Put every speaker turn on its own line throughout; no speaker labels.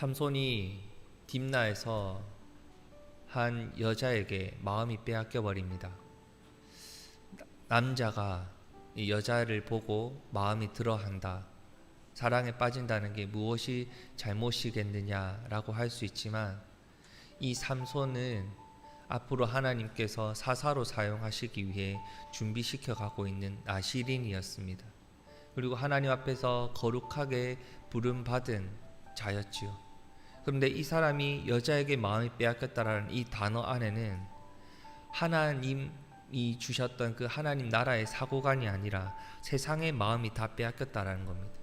삼손이 딥나에서 한 여자에게 마음이 빼앗겨 버립니다. 남자가 이 여자를 보고 마음이 들어한다, 사랑에 빠진다는 게 무엇이 잘못이겠느냐라고 할 수 있지만, 이 삼손은 앞으로 하나님께서 사사로 사용하시기 위해 준비시켜 가고 있는 나시린이었습니다. 그리고 하나님 앞에서 거룩하게 부름받은 자였지요. 그런데 이 사람이 여자에게 마음이 빼앗겼다라는 이 단어 안에는 하나님이 주셨던 그 하나님 나라의 사고관이 아니라 세상의 마음이 다 빼앗겼다라는 겁니다.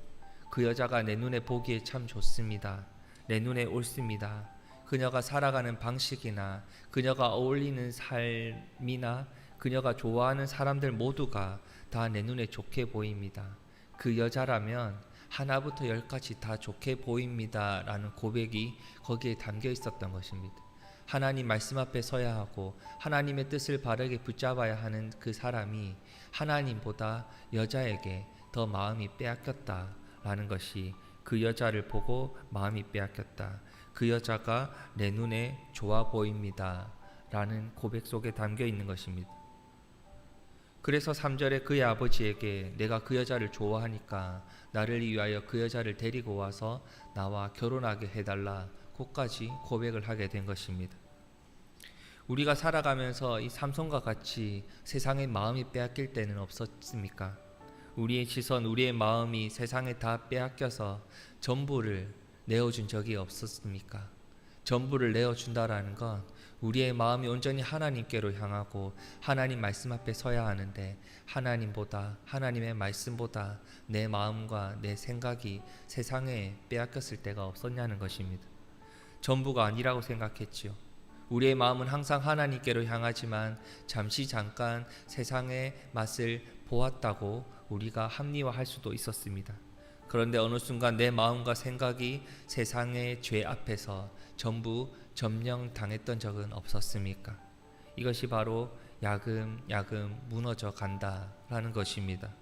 그 여자가 내 눈에 보기에 참 좋습니다. 내 눈에 옳습니다. 그녀가 살아가는 방식이나 그녀가 어울리는 삶이나 그녀가 좋아하는 사람들 모두가 다 내 눈에 좋게 보입니다. 그 여자라면 하나부터 열까지 다 좋게 보입니다 라는 고백이 거기에 담겨 있었던 것입니다. 하나님 말씀 앞에 서야 하고 하나님의 뜻을 바르게 붙잡아야 하는 그 사람이 하나님보다 여자에게 더 마음이 빼앗겼다 라는 것이, 그 여자를 보고 마음이 빼앗겼다, 그 여자가 내 눈에 좋아 보입니다 라는 고백 속에 담겨 있는 것입니다. 그래서 3절에 그의 아버지에게 내가 그 여자를 좋아하니까 나를 위하여 그 여자를 데리고 와서 나와 결혼하게 해달라 고까지 고백을 하게 된 것입니다. 우리가 살아가면서 이 삼손과 같이 세상의 마음이 빼앗길 때는 없었습니까? 우리의 시선, 우리의 마음이 세상에 다 빼앗겨서 전부를 내어준 적이 없었습니까? 전부를 내어준다라는 건 우리의 마음이 온전히 하나님께로 향하고 하나님 말씀 앞에 서야 하는데, 하나님보다, 하나님의 말씀보다 내 마음과 내 생각이 세상에 빼앗겼을 때가 없었냐는 것입니다. 전부가 아니라고 생각했지요. 우리의 마음은 항상 하나님께로 향하지만 잠깐 세상의 맛을 보았다고 우리가 합리화할 수도 있었습니다. 그런데 어느 순간 내 마음과 생각이 세상의 죄 앞에서 전부 점령당했던 적은 없었습니까? 이것이 바로 야금야금 무너져 간다라는 것입니다.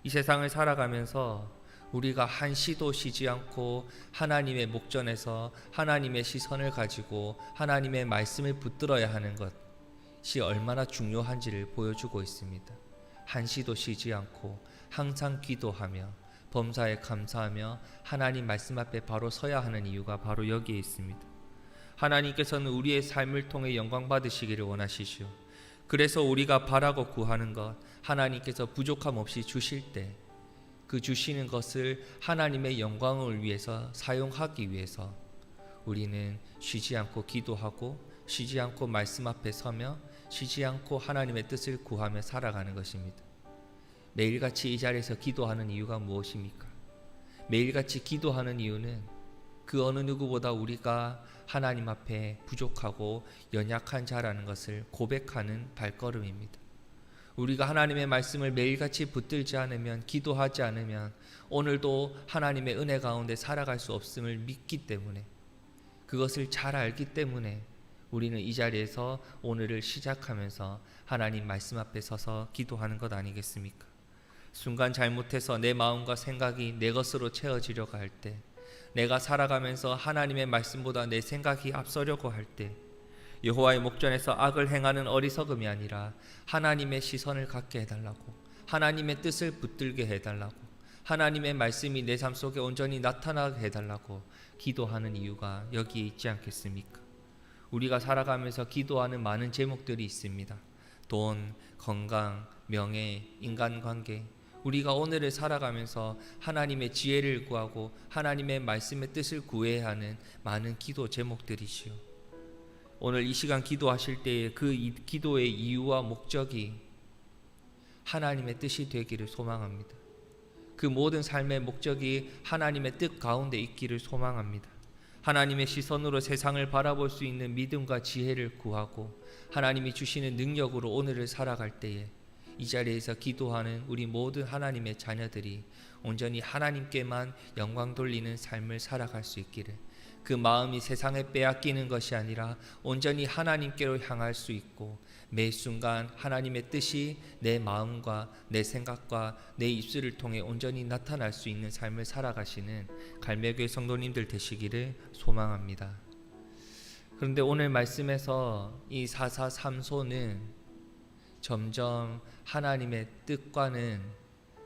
이 세상을 살아가면서 우리가 한시도 쉬지 않고 하나님의 목전에서 하나님의 시선을 가지고 하나님의 말씀을 붙들어야 하는 것이 얼마나 중요한지를 보여주고 있습니다. 한시도 쉬지 않고 항상 기도하며 범사에 감사하며 하나님 말씀 앞에 바로 서야 하는 이유가 바로 여기에 있습니다. 하나님께서는 우리의 삶을 통해 영광 받으시기를 원하시죠. 그래서 우리가 바라고 구하는 것, 하나님께서 부족함 없이 주실 때 그 주시는 것을 하나님의 영광을 위해서 사용하기 위해서 우리는 쉬지 않고 기도하고 쉬지 않고 말씀 앞에 서며 쉬지 않고 하나님의 뜻을 구하며 살아가는 것입니다. 매일같이 이 자리에서 기도하는 이유가 무엇입니까? 매일같이 기도하는 이유는 그 어느 누구보다 우리가 하나님 앞에 부족하고 연약한 자라는 것을 고백하는 발걸음입니다. 우리가 하나님의 말씀을 매일같이 붙들지 않으면, 기도하지 않으면 오늘도 하나님의 은혜 가운데 살아갈 수 없음을 믿기 때문에, 그것을 잘 알기 때문에 우리는 이 자리에서 오늘을 시작하면서 하나님 말씀 앞에 서서 기도하는 것 아니겠습니까? 순간 잘못해서 내 마음과 생각이 내 것으로 채워지려고 할 때, 내가 살아가면서 하나님의 말씀보다 내 생각이 앞서려고 할 때, 여호와의 목전에서 악을 행하는 어리석음이 아니라 하나님의 시선을 갖게 해달라고, 하나님의 뜻을 붙들게 해달라고, 하나님의 말씀이 내 삶 속에 온전히 나타나게 해달라고 기도하는 이유가 여기에 있지 않겠습니까? 우리가 살아가면서 기도하는 많은 제목들이 있습니다. 돈, 건강, 명예, 인간관계. 우리가 오늘을 살아가면서 하나님의 지혜를 구하고 하나님의 말씀의 뜻을 구해야 하는 많은 기도 제목들이지요. 오늘 이 시간 기도하실 때에 그 기도의 이유와 목적이 하나님의 뜻이 되기를 소망합니다. 그 모든 삶의 목적이 하나님의 뜻 가운데 있기를 소망합니다. 하나님의 시선으로 세상을 바라볼 수 있는 믿음과 지혜를 구하고 하나님이 주시는 능력으로 오늘을 살아갈 때에 이 자리에서 기도하는 우리 모든 하나님의 자녀들이 온전히 하나님께만 영광 돌리는 삶을 살아갈 수 있기를, 그 마음이 세상에 빼앗기는 것이 아니라 온전히 하나님께로 향할 수 있고 매 순간 하나님의 뜻이 내 마음과 내 생각과 내 입술을 통해 온전히 나타날 수 있는 삶을 살아가시는 갈매교회 성도님들 되시기를 소망합니다. 그런데 오늘 말씀에서 이 사사삼소는 점점 하나님의 뜻과는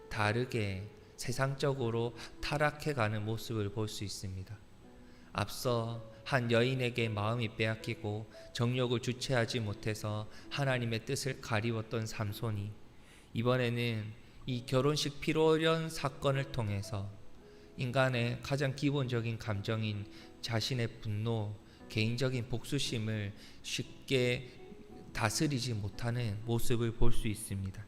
다르게 세상적으로 타락해가는 모습을 볼 수 있습니다. 앞서 한 여인에게 마음이 빼앗기고 정욕을 주체하지 못해서 하나님의 뜻을 가리웠던 삼손이 이번에는 이 결혼식 피로연 사건을 통해서 인간의 가장 기본적인 감정인 자신의 분노, 개인적인 복수심을 쉽게 다스리지 못하는 모습을 볼 수 있습니다.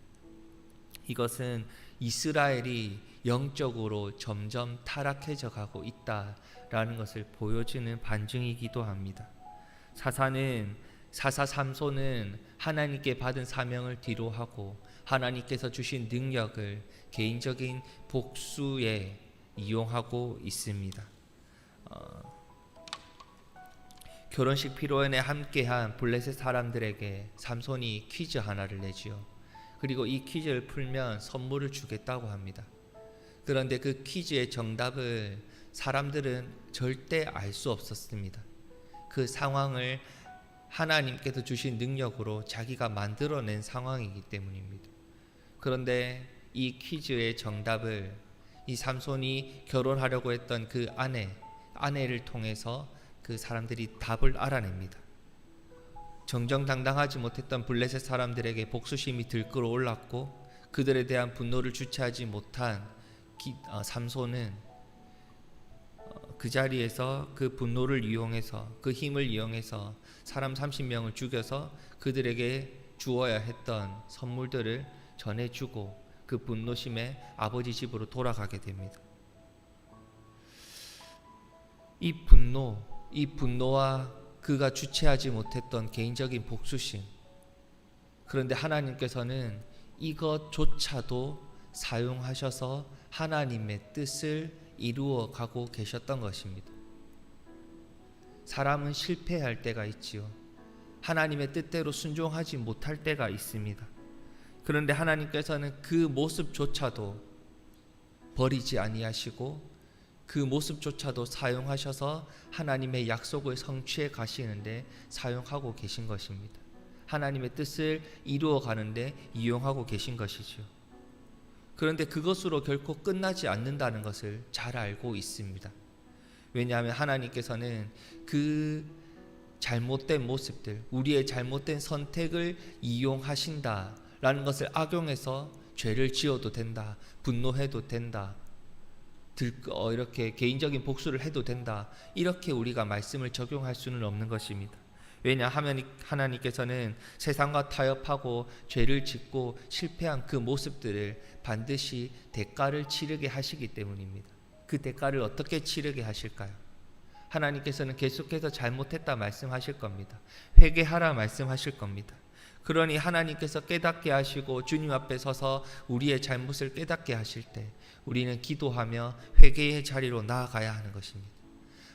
이것은 이스라엘이 영적으로 점점 타락해져 가고 있다라는 것을 보여주는 반증이기도 합니다. 사사삼소는 하나님께 받은 사명을 뒤로하고 하나님께서 주신 능력을 개인적인 복수에 이용하고 있습니다. 결혼식 피로연에 함께한 블레셋 사람들에게 삼손이 퀴즈 하나를 내지요. 그리고 이 퀴즈를 풀면 선물을 주겠다고 합니다. 그런데 그 퀴즈의 정답을 사람들은 절대 알 수 없었습니다. 그 상황을 하나님께서 주신 능력으로 자기가 만들어낸 상황이기 때문입니다. 그런데 이 퀴즈의 정답을 이 삼손이 결혼하려고 했던 그 아내를 통해서 그 사람들이 답을 알아냅니다. 정정당당하지 못했던 블레셋 사람들에게 복수심이 들끓어 올랐고 그들에 대한 분노를 주체하지 못한 삼손은 그 자리에서 그 분노를 이용해서 그 힘을 이용해서 사람 30명을 죽여서 그들에게 주어야 했던 선물들을 전해주고 그 분노심에 아버지 집으로 돌아가게 됩니다. 이 분노와 그가 주체하지 못했던 개인적인 복수심, 그런데 하나님께서는 이것조차도 사용하셔서 하나님의 뜻을 이루어 가고 계셨던 것입니다. 사람은 실패할 때가 있지요. 하나님의 뜻대로 순종하지 못할 때가 있습니다. 그런데 하나님께서는 그 모습조차도 버리지 아니하시고 그 모습조차도 사용하셔서 하나님의 약속을 성취해 가시는데 사용하고 계신 것입니다. 하나님의 뜻을 이루어 가는데 이용하고 계신 것이죠. 그런데 그것으로 결코 끝나지 않는다는 것을 잘 알고 있습니다. 왜냐하면 하나님께서는 그 잘못된 모습들, 우리의 잘못된 선택을 이용하신다라는 것을 악용해서 죄를 지어도 된다, 분노해도 된다, 이렇게 개인적인 복수를 해도 된다, 이렇게 우리가 말씀을 적용할 수는 없는 것입니다. 왜냐하면 하나님께서는 세상과 타협하고 죄를 짓고 실패한 그 모습들을 반드시 대가를 치르게 하시기 때문입니다. 그 대가를 어떻게 치르게 하실까요? 하나님께서는 계속해서 잘못했다 말씀하실 겁니다. 회개하라 말씀하실 겁니다. 그러니 하나님께서 깨닫게 하시고 주님 앞에 서서 우리의 잘못을 깨닫게 하실 때 우리는 기도하며 회개의 자리로 나아가야 하는 것입니다.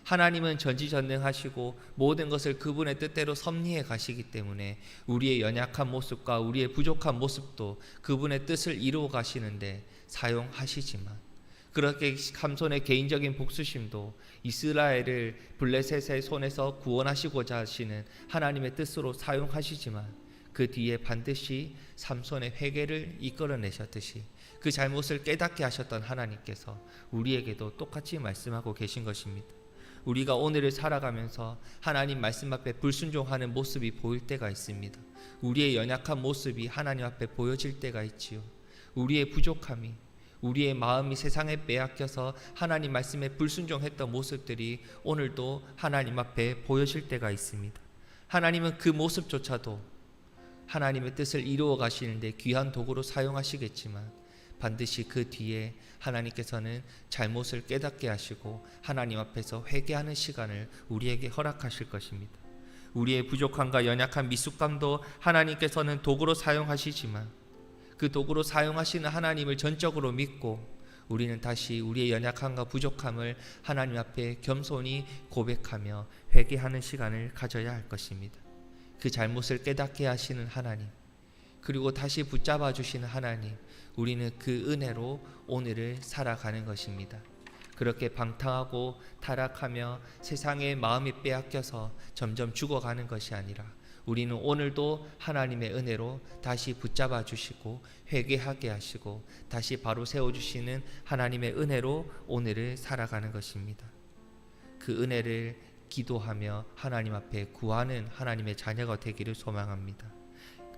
하나님은 전지전능하시고 모든 것을 그분의 뜻대로 섭리해 가시기 때문에 우리의 연약한 모습과 우리의 부족한 모습도 그분의 뜻을 이루어 가시는데 사용하시지만, 그렇게 삼손의 개인적인 복수심도 이스라엘을 블레셋의 손에서 구원하시고자 하시는 하나님의 뜻으로 사용하시지만 그 뒤에 반드시 삼손의 회개를 이끌어내셨듯이 그 잘못을 깨닫게 하셨던 하나님께서 우리에게도 똑같이 말씀하고 계신 것입니다. 우리가 오늘을 살아가면서 하나님 말씀 앞에 불순종하는 모습이 보일 때가 있습니다. 우리의 연약한 모습이 하나님 앞에 보여질 때가 있지요. 우리의 부족함이, 우리의 마음이 세상에 빼앗겨서 하나님 말씀에 불순종했던 모습들이 오늘도 하나님 앞에 보여질 때가 있습니다. 하나님은 그 모습조차도 하나님의 뜻을 이루어 가시는데 귀한 도구로 사용하시겠지만 반드시 그 뒤에 하나님께서는 잘못을 깨닫게 하시고 하나님 앞에서 회개하는 시간을 우리에게 허락하실 것입니다. 우리의 부족함과 연약한 미숙감도 하나님께서는 도구로 사용하시지만 그 도구로 사용하시는 하나님을 전적으로 믿고 우리는 다시 우리의 연약함과 부족함을 하나님 앞에 겸손히 고백하며 회개하는 시간을 가져야 할 것입니다. 그 잘못을 깨닫게 하시는 하나님, 그리고 다시 붙잡아 주시는 하나님, 우리는 그 은혜로 오늘을 살아가는 것입니다. 그렇게 방탕하고 타락하며 세상의 마음이 빼앗겨서 점점 죽어가는 것이 아니라 우리는 오늘도 하나님의 은혜로 다시 붙잡아 주시고 회개하게 하시고 다시 바로 세워주시는 하나님의 은혜로 오늘을 살아가는 것입니다. 그 은혜를 기도하며 하나님 앞에 구하는 하나님의 자녀가 되기를 소망합니다.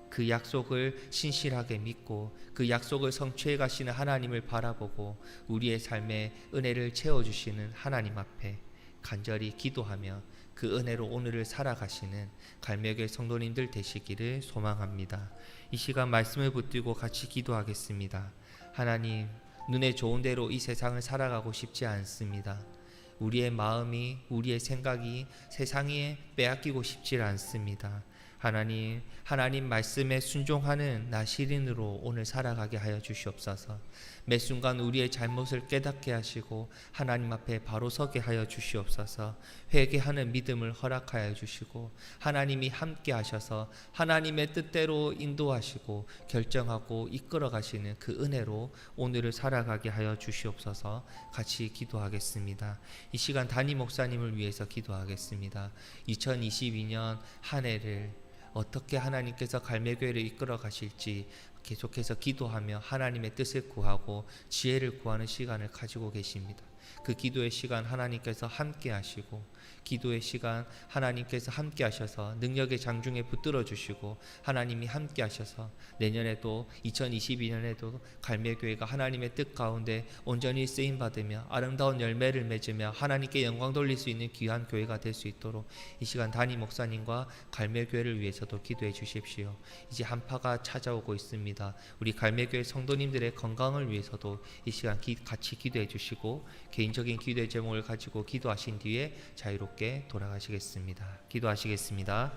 그 약속을 신실하게 믿고 그 약속을 성취해 가시는 하나님을 바라보고 우리의 삶에 은혜를 채워주시는 하나님 앞에 간절히 기도하며 그 은혜로 오늘을 살아가시는 갈매교회 성도님들 되시기를 소망합니다. 이 시간 말씀을 붙들고 같이 기도하겠습니다. 하나님, 눈에 좋은 대로 이 세상을 살아가고 싶지 않습니다. 우리의 마음이, 우리의 생각이 세상에 빼앗기고 싶지 않습니다. 하나님 말씀에 순종하는 나 시린으로 오늘 살아가게 하여 주시옵소서. 매 순간 우리의 잘못을 깨닫게 하시고 하나님 앞에 바로 서게 하여 주시옵소서. 회개하는 믿음을 허락하여 주시고 하나님이 함께 하셔서 하나님의 뜻대로 인도하시고 결정하고 이끌어 가시는 그 은혜로 오늘을 살아가게 하여 주시옵소서. 같이 기도하겠습니다. 이 시간 담임 목사님을 위해서 기도하겠습니다. 2022년 한 해를 어떻게 하나님께서 갈매교회를 이끌어 가실지 계속해서 기도하며 하나님의 뜻을 구하고 지혜를 구하는 시간을 가지고 계십니다. 그 기도의 시간 하나님께서 함께 하시고 기도의 시간 하나님께서 함께 하셔서 능력의 장중에 붙들어 주시고 하나님이 함께 하셔서 내년에도 2022년에도 갈매교회가 하나님의 뜻 가운데 온전히 쓰임받으며 아름다운 열매를 맺으며 하나님께 영광 돌릴 수 있는 귀한 교회가 될 수 있도록 이 시간 담임 목사님과 갈매교회를 위해서도 기도해 주십시오. 이제 한파가 찾아오고 있습니다. 우리 갈매교회 성도님들의 건강을 위해서도 이 시간 같이 기도해 주시고 개인적인 기도의 제목을 가지고 기도하신 뒤에 자유롭게 돌아가시겠습니다. 기도하시겠습니다.